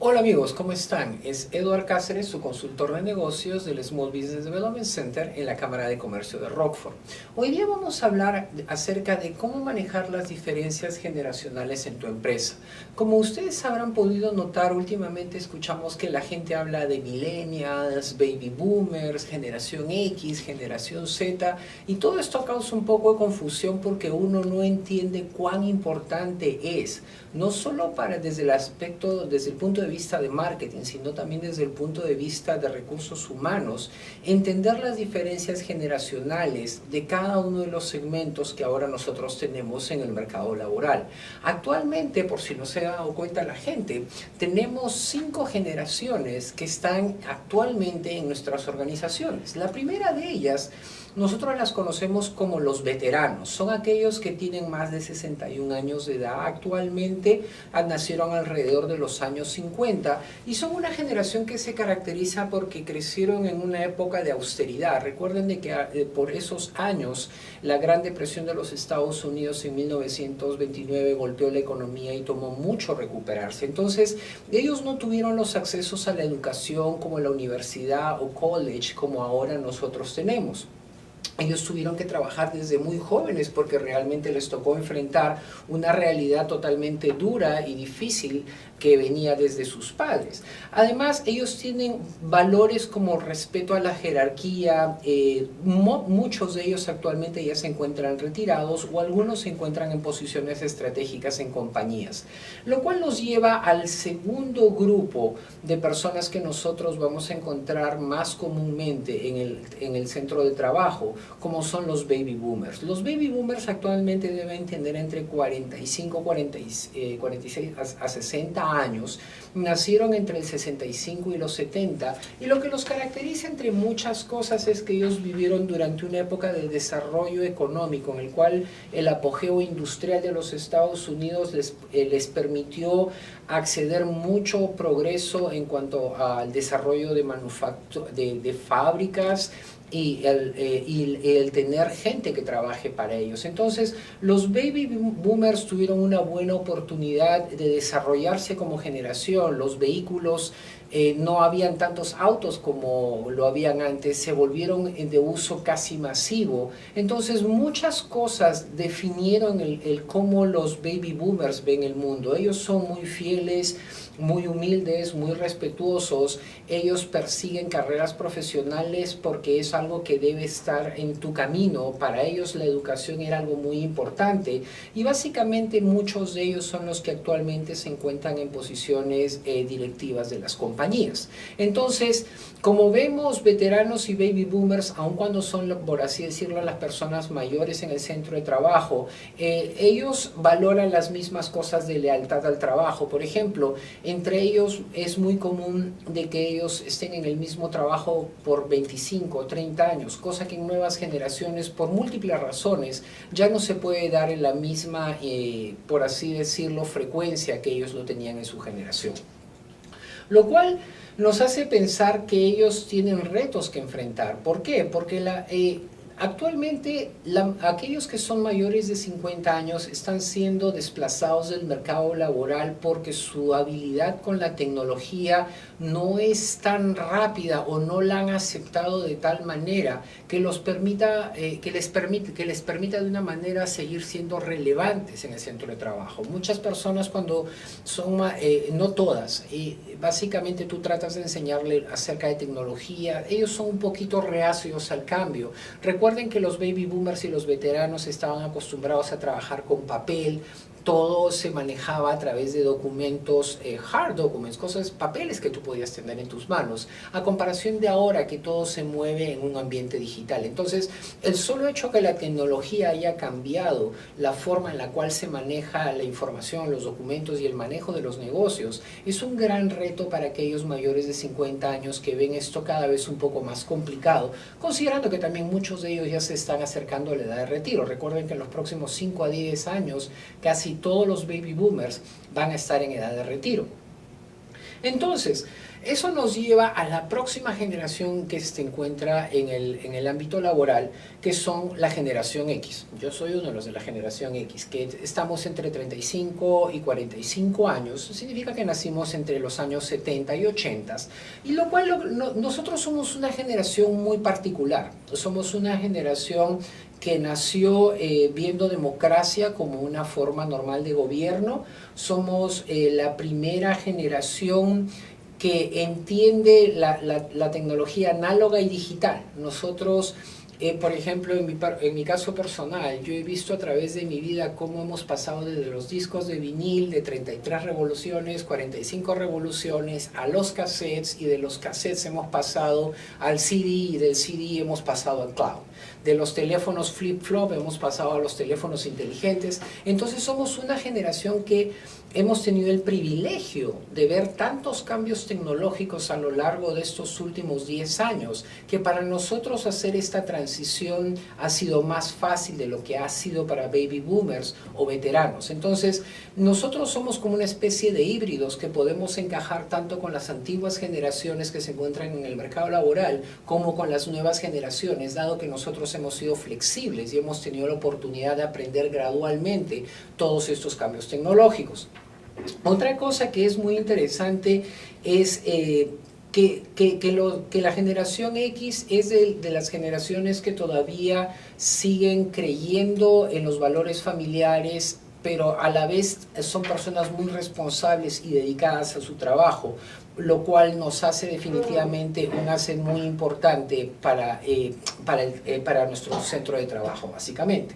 Hola amigos, ¿cómo están? Es Eduard Cáceres, su consultor de negocios del Small Business Development Center en la Cámara de Comercio de Rockford. Hoy día vamos a hablar acerca de cómo manejar las diferencias generacionales en tu empresa. Como ustedes habrán podido notar, últimamente escuchamos que la gente habla de millennials, baby boomers, generación X, generación Z, y todo esto causa un poco de confusión porque uno no entiende cuán importante es, no solo desde desde el punto de vista de marketing, sino también desde el punto de vista de recursos humanos, entender las diferencias generacionales de cada uno de los segmentos que ahora nosotros tenemos en el mercado laboral. Actualmente, por si no se ha dado cuenta la gente, tenemos 5 generaciones que están actualmente en nuestras organizaciones. La primera de ellas, nosotros las conocemos como los veteranos. Son aquellos que tienen más de 61 años de edad actualmente, nacieron alrededor de los años 50 y son una generación que se caracteriza porque crecieron en una época de austeridad. Recuerden de que por esos años la Gran Depresión de los Estados Unidos en 1929 golpeó la economía y tomó mucho recuperarse. Entonces ellos no tuvieron los accesos a la educación como la universidad o college como ahora nosotros tenemos. Ellos tuvieron que trabajar desde muy jóvenes porque realmente les tocó enfrentar una realidad totalmente dura y difícil que venía desde sus padres. Además, ellos tienen valores como respeto a la jerarquía. Muchos de ellos actualmente ya se encuentran retirados o algunos se encuentran en posiciones estratégicas en compañías, lo cual nos lleva al segundo grupo de personas que nosotros vamos a encontrar más comúnmente en el centro de trabajo, como son los baby boomers. Los baby boomers actualmente deben tener entre 45, 46 a 60 años, nacieron entre el 65 y los 70, y lo que los caracteriza entre muchas cosas es que ellos vivieron durante una época de desarrollo económico en el cual el apogeo industrial de los Estados Unidos les permitió acceder mucho progreso en cuanto al desarrollo de fábricas y el tener gente que trabaje para ellos. Entonces, los baby boomers tuvieron una buena oportunidad de desarrollarse como generación. Los vehículos, no habían tantos autos como lo habían antes, se volvieron de uso casi masivo. Entonces, muchas cosas definieron el cómo los baby boomers ven el mundo. Ellos son muy fieles, muy humildes, muy respetuosos. Ellos persiguen carreras profesionales porque es algo que debe estar en tu camino. Para ellos la educación era algo muy importante y básicamente muchos de ellos son los que actualmente se encuentran en posiciones directivas de las compañías. Entonces, como vemos, veteranos y baby boomers, aun cuando son, por así decirlo, las personas mayores en el centro de trabajo, ellos valoran las mismas cosas de lealtad al trabajo. Por ejemplo, entre ellos es muy común de que ellos estén en el mismo trabajo por 25 o 30 años, cosa que en nuevas generaciones, por múltiples razones, ya no se puede dar en la misma, por así decirlo, frecuencia que ellos lo tenían en su generación. Lo cual nos hace pensar que ellos tienen retos que enfrentar. ¿Por qué? Porque actualmente aquellos que son mayores de 50 años están siendo desplazados del mercado laboral porque su habilidad con la tecnología no es tan rápida o no la han aceptado de tal manera que les permita de una manera seguir siendo relevantes en el centro de trabajo. Muchas personas cuando son, no todas, básicamente tú tratas de enseñarle acerca de tecnología, ellos son un poquito reacios al cambio. Recuerden que los baby boomers y los veteranos estaban acostumbrados a trabajar con papel, todo se manejaba a través de documentos, hard documents, papeles que tú podías tener en tus manos, a comparación de ahora que todo se mueve en un ambiente digital. Entonces, el solo hecho que la tecnología haya cambiado la forma en la cual se maneja la información, los documentos y el manejo de los negocios, es un gran reto para aquellos mayores de 50 años que ven esto cada vez un poco más complicado, considerando que también muchos de ellos ya se están acercando a la edad de retiro. Recuerden que en los próximos 5 a 10 años casi todos los baby boomers van a estar en edad de retiro. Entonces, eso nos lleva a la próxima generación que se encuentra en el ámbito laboral, que son la generación X. Yo soy uno de los de la generación X, que estamos entre 35 y 45 años, significa que nacimos entre los años 70 y 80, y lo cual nosotros somos una generación muy particular, somos una generación que nació viendo democracia como una forma normal de gobierno, somos la primera generación que entiende la tecnología análoga y digital. Nosotros, por ejemplo, en mi caso personal, yo he visto a través de mi vida cómo hemos pasado desde los discos de vinil de 33 revoluciones, 45 revoluciones, a los cassettes, y de los cassettes hemos pasado al CD, y del CD hemos pasado al cloud. De los teléfonos flip-flop hemos pasado a los teléfonos inteligentes. Entonces somos una generación que hemos tenido el privilegio de ver tantos cambios tecnológicos a lo largo de estos últimos 10 años, que para nosotros hacer esta transición ha sido más fácil de lo que ha sido para baby boomers o veteranos. Entonces, nosotros somos como una especie de híbridos que podemos encajar tanto con las antiguas generaciones que se encuentran en el mercado laboral como con las nuevas generaciones, dado que nosotros hemos sido flexibles y hemos tenido la oportunidad de aprender gradualmente todos estos cambios tecnológicos. Otra cosa que es muy interesante es que la generación X es de las generaciones que todavía siguen creyendo en los valores familiares, pero a la vez son personas muy responsables y dedicadas a su trabajo, lo cual nos hace definitivamente un asset muy importante para nuestro centro de trabajo, básicamente.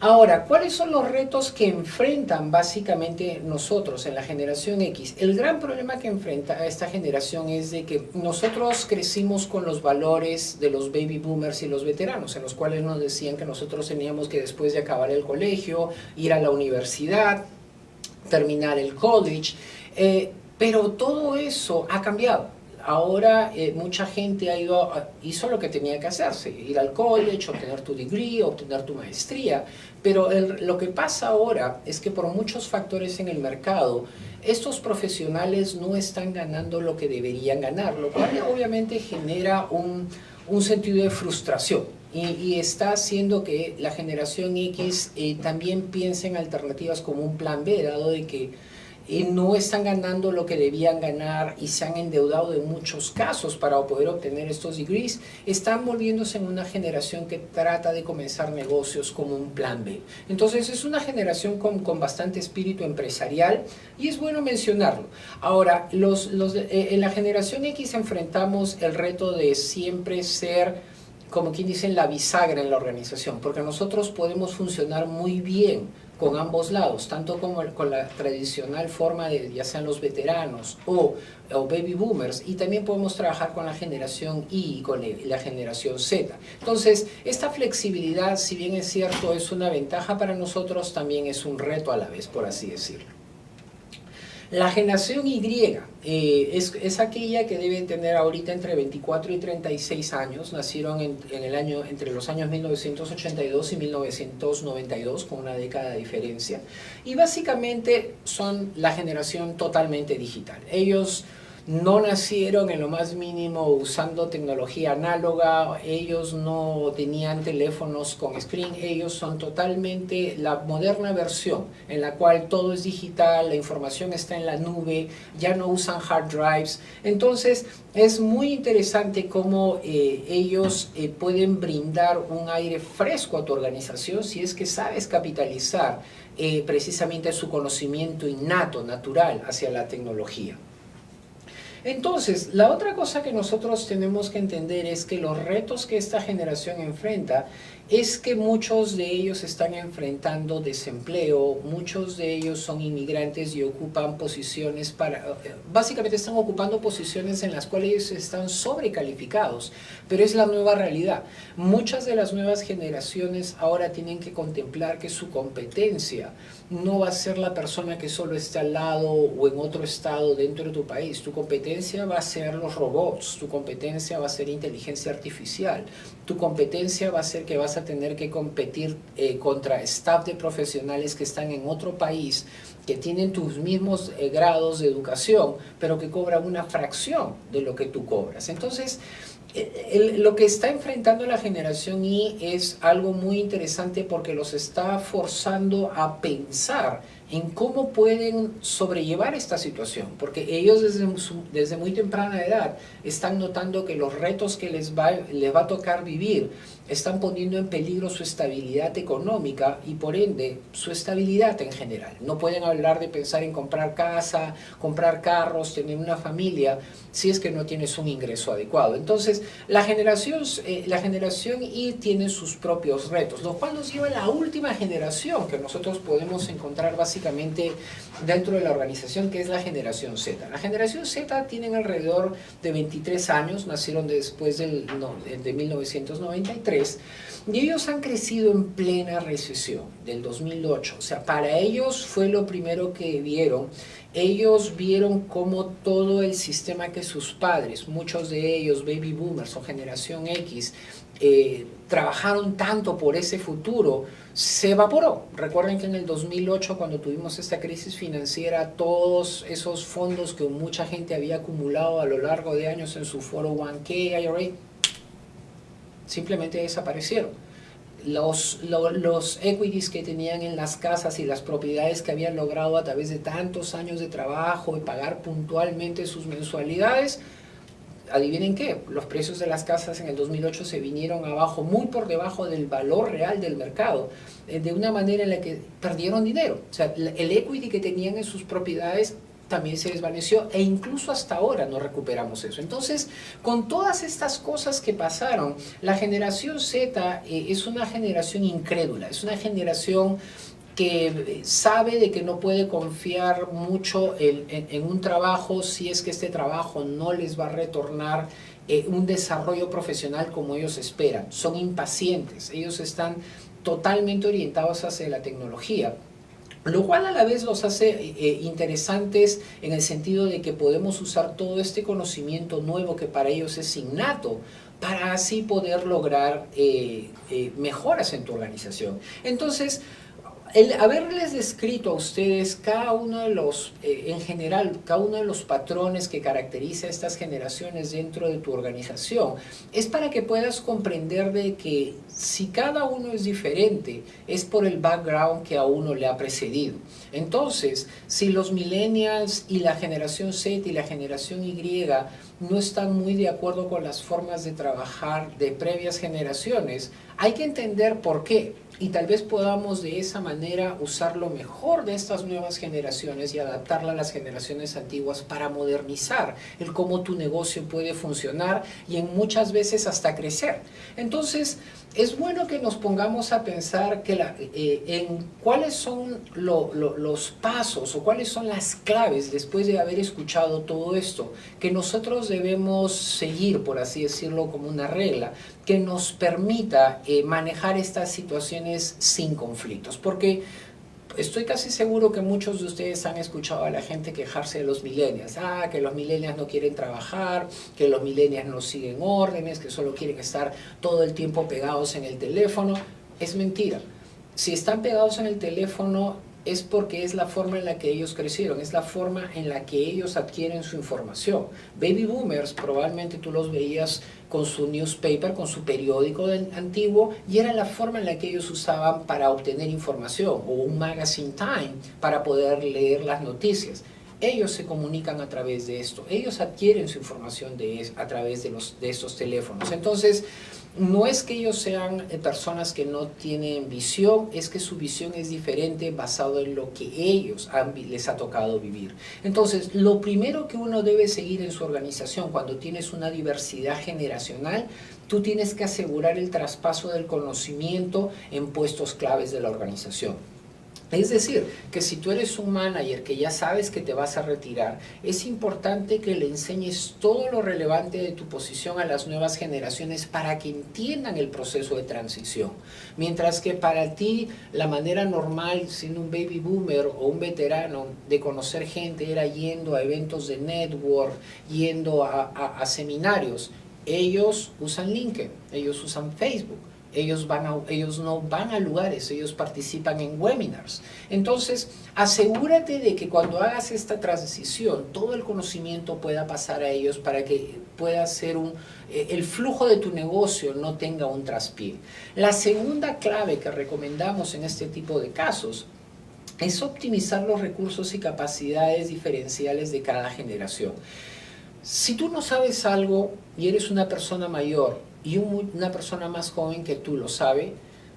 Ahora, ¿cuáles son los retos que enfrentan básicamente nosotros en la generación X? El gran problema que enfrenta esta generación es de que nosotros crecimos con los valores de los baby boomers y los veteranos, en los cuales nos decían que nosotros teníamos que, después de acabar el colegio, ir a la universidad, terminar el college, pero todo eso ha cambiado. Ahora mucha gente hizo lo que tenía que hacerse, ir al college, obtener tu degree, obtener tu maestría, pero lo que pasa ahora es que por muchos factores en el mercado, estos profesionales no están ganando lo que deberían ganar, lo cual obviamente genera un sentido de frustración y está haciendo que la generación X también piense en alternativas como un plan B, dado de que no están ganando lo que debían ganar y se han endeudado en muchos casos para poder obtener estos degrees, están volviéndose en una generación que trata de comenzar negocios como un plan B. Entonces es una generación con bastante espíritu empresarial y es bueno mencionarlo. Ahora, en la generación X enfrentamos el reto de siempre ser, como quien dice, la bisagra en la organización, porque nosotros podemos funcionar muy bien con ambos lados, tanto como con la tradicional forma de ya sean los veteranos o baby boomers, y también podemos trabajar con la generación Y y con la generación Z. Entonces, esta flexibilidad, si bien es cierto, es una ventaja para nosotros, también es un reto a la vez, por así decirlo. La generación Y es aquella que deben tener ahorita entre 24 y 36 años, nacieron entre los años 1982 y 1992, con una década de diferencia, y básicamente son la generación totalmente digital. Ellos no nacieron en lo más mínimo usando tecnología análoga, ellos no tenían teléfonos con screen, ellos son totalmente la moderna versión en la cual todo es digital, la información está en la nube, ya no usan hard drives. Entonces es muy interesante cómo ellos pueden brindar un aire fresco a tu organización si es que sabes capitalizar precisamente su conocimiento innato, natural hacia la tecnología. Entonces, la otra cosa que nosotros tenemos que entender es que los retos que esta generación enfrenta es que muchos de ellos están enfrentando desempleo, muchos de ellos son inmigrantes y ocupan posiciones básicamente están ocupando posiciones en las cuales ellos están sobrecalificados, pero es la nueva realidad. Muchas de las nuevas generaciones ahora tienen que contemplar que su competencia no va a ser la persona que solo está al lado o en otro estado dentro de tu país. Tu competencia va a ser los robots, tu competencia va a ser inteligencia artificial, tu competencia va a ser que vas vas a tener que competir contra staff de profesionales que están en otro país, que tienen tus mismos grados de educación, pero que cobran una fracción de lo que tú cobras. Entonces, lo que está enfrentando la generación Y es algo muy interesante porque los está forzando a pensar en cómo pueden sobrellevar esta situación, porque ellos desde muy temprana edad están notando que los retos que les va a tocar vivir están poniendo en peligro su estabilidad económica y por ende su estabilidad en general. No pueden hablar de pensar en comprar casa, comprar carros, tener una familia, si es que no tienes un ingreso adecuado. Entonces, la generación Y tiene sus propios retos, lo cual nos lleva a la última generación que nosotros podemos encontrar básicamente dentro de la organización, que es la generación Z. La generación Z tienen alrededor de 23 años, nacieron después de 1993, y ellos han crecido en plena recesión del 2008. O sea, para ellos fue lo primero que vieron. Ellos vieron cómo todo el sistema que sus padres, muchos de ellos baby boomers o generación X, trabajaron tanto por ese futuro, se evaporó. Recuerden que en el 2008, cuando tuvimos esta crisis financiera, todos esos fondos que mucha gente había acumulado a lo largo de años en su 401k, IRA, simplemente desaparecieron. Los equities que tenían en las casas y las propiedades que habían logrado a través de tantos años de trabajo y pagar puntualmente sus mensualidades, adivinen qué, los precios de las casas en el 2008 se vinieron abajo, muy por debajo del valor real del mercado, de una manera en la que perdieron dinero. O sea, el equity que tenían en sus propiedades también se desvaneció e incluso hasta ahora no recuperamos eso. Entonces, con todas estas cosas que pasaron, la generación Z es una generación incrédula, es una generación que sabe de que no puede confiar mucho en un trabajo si es que este trabajo no les va a retornar un desarrollo profesional como ellos esperan. Son impacientes, ellos están totalmente orientados hacia la tecnología, lo cual a la vez los hace interesantes en el sentido de que podemos usar todo este conocimiento nuevo que para ellos es innato para así poder lograr mejoras en tu organización. Entonces, el haberles descrito a ustedes cada uno de los, en general, cada uno de los patrones que caracteriza a estas generaciones dentro de tu organización, es para que puedas comprender de que si cada uno es diferente, es por el background que a uno le ha precedido. Entonces, si los millennials y la generación Z y la generación Y no están muy de acuerdo con las formas de trabajar de previas generaciones, hay que entender por qué. Y tal vez podamos de esa manera usar lo mejor de estas nuevas generaciones y adaptarla a las generaciones antiguas para modernizar el cómo tu negocio puede funcionar y en muchas veces hasta crecer. Entonces, es bueno que nos pongamos a pensar que en cuáles son los pasos o cuáles son las claves después de haber escuchado todo esto que nosotros debemos seguir, por así decirlo, como una regla que nos permita manejar estas situaciones sin conflictos. Porque estoy casi seguro que muchos de ustedes han escuchado a la gente quejarse de los millennials. Que los millennials no quieren trabajar, que los millennials no siguen órdenes, que solo quieren estar todo el tiempo pegados en el teléfono. Es mentira. Si están pegados en el teléfono es porque es la forma en la que ellos crecieron, es la forma en la que ellos adquieren su información. Baby boomers, probablemente tú los veías con su newspaper, con su periódico antiguo, y era la forma en la que ellos usaban para obtener información, o un magazine time para poder leer las noticias. Ellos se comunican a través de esto, ellos adquieren su información a través de estos teléfonos. Entonces, no es que ellos sean personas que no tienen visión, es que su visión es diferente basado en lo que ellos les ha tocado vivir. Entonces, lo primero que uno debe seguir en su organización cuando tienes una diversidad generacional, tú tienes que asegurar el traspaso del conocimiento en puestos claves de la organización. Es decir, que si tú eres un manager que ya sabes que te vas a retirar, es importante que le enseñes todo lo relevante de tu posición a las nuevas generaciones para que entiendan el proceso de transición. Mientras que para ti la manera normal, siendo un baby boomer o un veterano, de conocer gente era yendo a eventos de network, yendo a seminarios. Ellos usan LinkedIn, ellos usan Facebook. ellos no van a lugares, ellos participan en webinars. Entonces, asegúrate de que cuando hagas esta transición, todo el conocimiento pueda pasar a ellos para que pueda ser el flujo de tu negocio no tenga un traspié. La segunda clave que recomendamos en este tipo de casos es optimizar los recursos y capacidades diferenciales de cada generación. Si tú no sabes algo y eres una persona mayor y una persona más joven que tú lo sabe,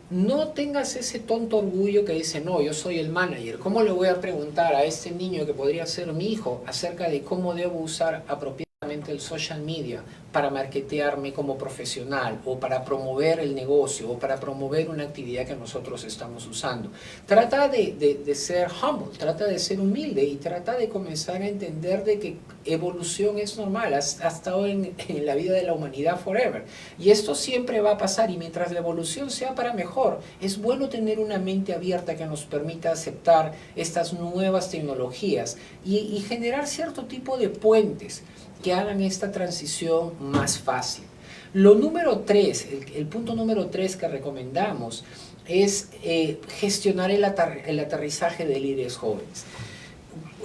no tengas ese tonto orgullo que dice, no, yo soy el manager. ¿Cómo le voy a preguntar a este niño que podría ser mi hijo acerca de cómo debo usar apropiadamente el social media para marketearme como profesional o para promover el negocio o para promover una actividad que nosotros estamos usando? Trata de ser humble, trata de ser humilde y trata de comenzar a entender de que evolución es normal, ha estado en la vida de la humanidad forever y esto siempre va a pasar, y mientras la evolución sea para mejor, es bueno tener una mente abierta que nos permita aceptar estas nuevas tecnologías y generar cierto tipo de puentes que hagan esta transición más fácil. Lo número 3, el punto número 3 que recomendamos es gestionar el aterrizaje de líderes jóvenes.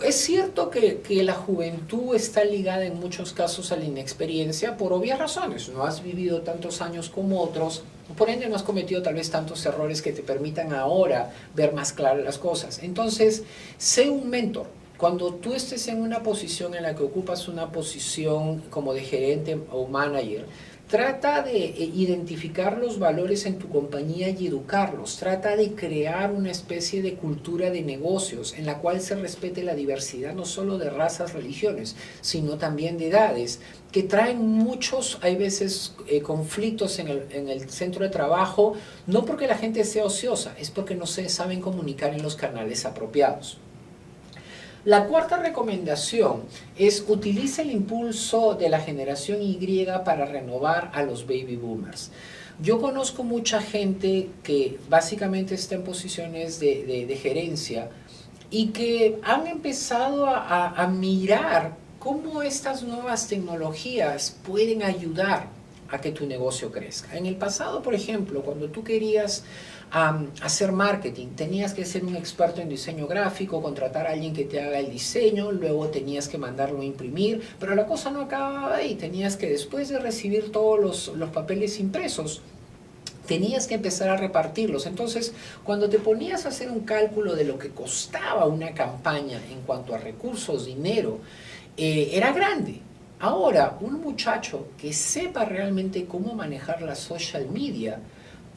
Es cierto que la juventud está ligada en muchos casos a la inexperiencia por obvias razones. No has vivido tantos años como otros, por ende no has cometido tal vez tantos errores que te permitan ahora ver más claras las cosas. Entonces, sé un mentor. Cuando tú estés en una posición en la que ocupas una posición como de gerente o manager, trata de identificar los valores en tu compañía y educarlos. Trata de crear una especie de cultura de negocios en la cual se respete la diversidad no solo de razas, religiones, sino también de edades, que traen muchos, hay veces, conflictos en el centro de trabajo, no porque la gente sea ociosa, es porque no se saben comunicar en los canales apropiados. La cuarta recomendación es utiliza el impulso de la generación Y para renovar a los baby boomers. Yo conozco mucha gente que básicamente está en posiciones de gerencia y que han empezado a mirar cómo estas nuevas tecnologías pueden ayudar a que tu negocio crezca. En el pasado, por ejemplo, cuando tú querías hacer marketing, tenías que ser un experto en diseño gráfico, contratar a alguien que te haga el diseño, luego tenías que mandarlo a imprimir, pero la cosa no acababa ahí. Tenías que, después de recibir todos los papeles impresos, tenías que empezar a repartirlos. Entonces, cuando te ponías a hacer un cálculo de lo que costaba una campaña en cuanto a recursos, dinero, era grande. Ahora, un muchacho que sepa realmente cómo manejar la social media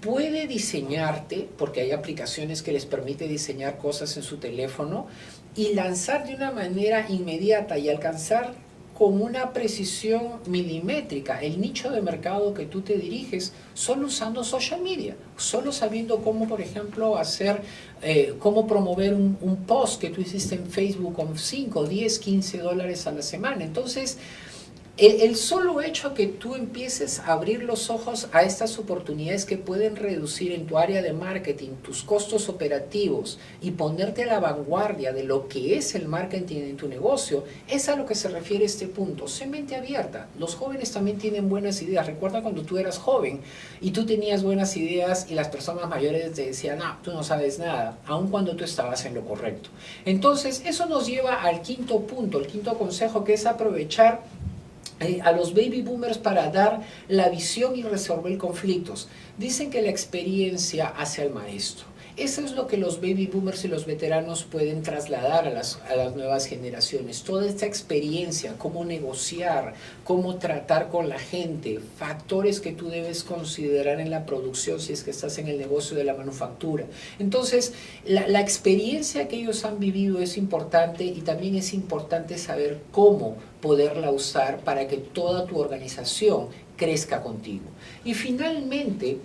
puede diseñarte, porque hay aplicaciones que les permite diseñar cosas en su teléfono y lanzar de una manera inmediata y alcanzar con una precisión milimétrica el nicho de mercado que tú te diriges solo usando social media, solo sabiendo cómo, por ejemplo, cómo promover un post que tú hiciste en Facebook con 5, 10, 15 dólares a la semana. Entonces, el solo hecho que tú empieces a abrir los ojos a estas oportunidades que pueden reducir en tu área de marketing tus costos operativos y ponerte a la vanguardia de lo que es el marketing en tu negocio, es a lo que se refiere este punto. Sé mente abierta. Los jóvenes también tienen buenas ideas. Recuerda cuando tú eras joven y tú tenías buenas ideas y las personas mayores te decían, no, tú no sabes nada, aun cuando tú estabas en lo correcto. Entonces, eso nos lleva al quinto punto, el quinto consejo, que es aprovechar a los baby boomers para dar la visión y resolver conflictos. Dicen que la experiencia hace al maestro. Eso es lo que los baby boomers y los veteranos pueden trasladar a las nuevas generaciones. Toda esta experiencia, cómo negociar, cómo tratar con la gente, factores que tú debes considerar en la producción si es que estás en el negocio de la manufactura. Entonces, la experiencia que ellos han vivido es importante, y también es importante saber cómo poderla usar para que toda tu organización crezca contigo. Y finalmente,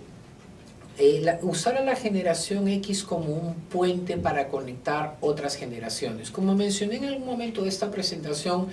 usar a la generación X como un puente para conectar otras generaciones. Como mencioné en algún momento de esta presentación,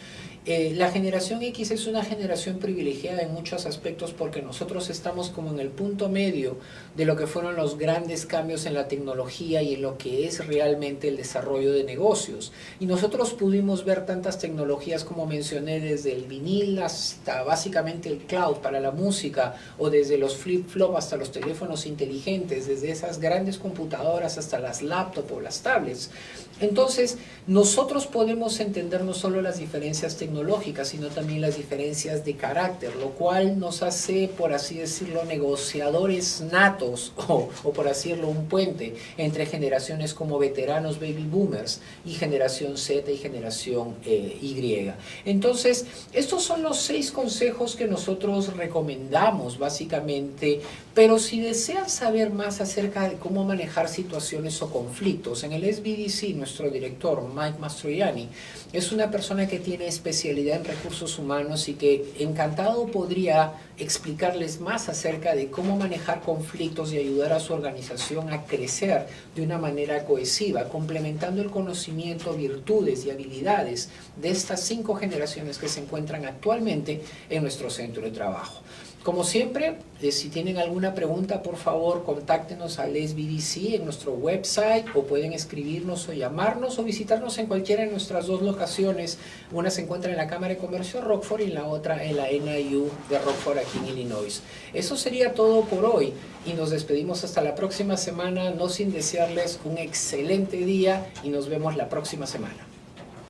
La generación X es una generación privilegiada en muchos aspectos porque nosotros estamos como en el punto medio de lo que fueron los grandes cambios en la tecnología y en lo que es realmente el desarrollo de negocios. Y nosotros pudimos ver tantas tecnologías como mencioné, desde el vinil hasta básicamente el cloud para la música, o desde los flip-flop hasta los teléfonos inteligentes, desde esas grandes computadoras hasta las laptops o las tablets. Entonces, nosotros podemos entender no solo las diferencias tecnológicas, sino también las diferencias de carácter, lo cual nos hace, por así decirlo, negociadores natos, o por así decirlo, un puente entre generaciones como veteranos baby boomers y generación Z y generación Y. Entonces, estos son los 6 consejos que nosotros recomendamos, básicamente, pero si desean saber más acerca de cómo manejar situaciones o conflictos, en el SBDC, nuestro director, Mike Mastroianni, es una persona que tiene especialidad en recursos humanos y que encantado podría explicarles más acerca de cómo manejar conflictos y ayudar a su organización a crecer de una manera cohesiva, complementando el conocimiento, virtudes y habilidades de estas 5 generaciones que se encuentran actualmente en nuestro centro de trabajo. Como siempre, si tienen alguna pregunta, por favor, contáctenos al SBDC en nuestro website, o pueden escribirnos o llamarnos o visitarnos en cualquiera de nuestras 2 locaciones. Una se encuentra en la Cámara de Comercio de Rockford y la otra en la NIU de Rockford, aquí en Illinois. Eso sería todo por hoy y nos despedimos hasta la próxima semana, no sin desearles un excelente día, y nos vemos la próxima semana.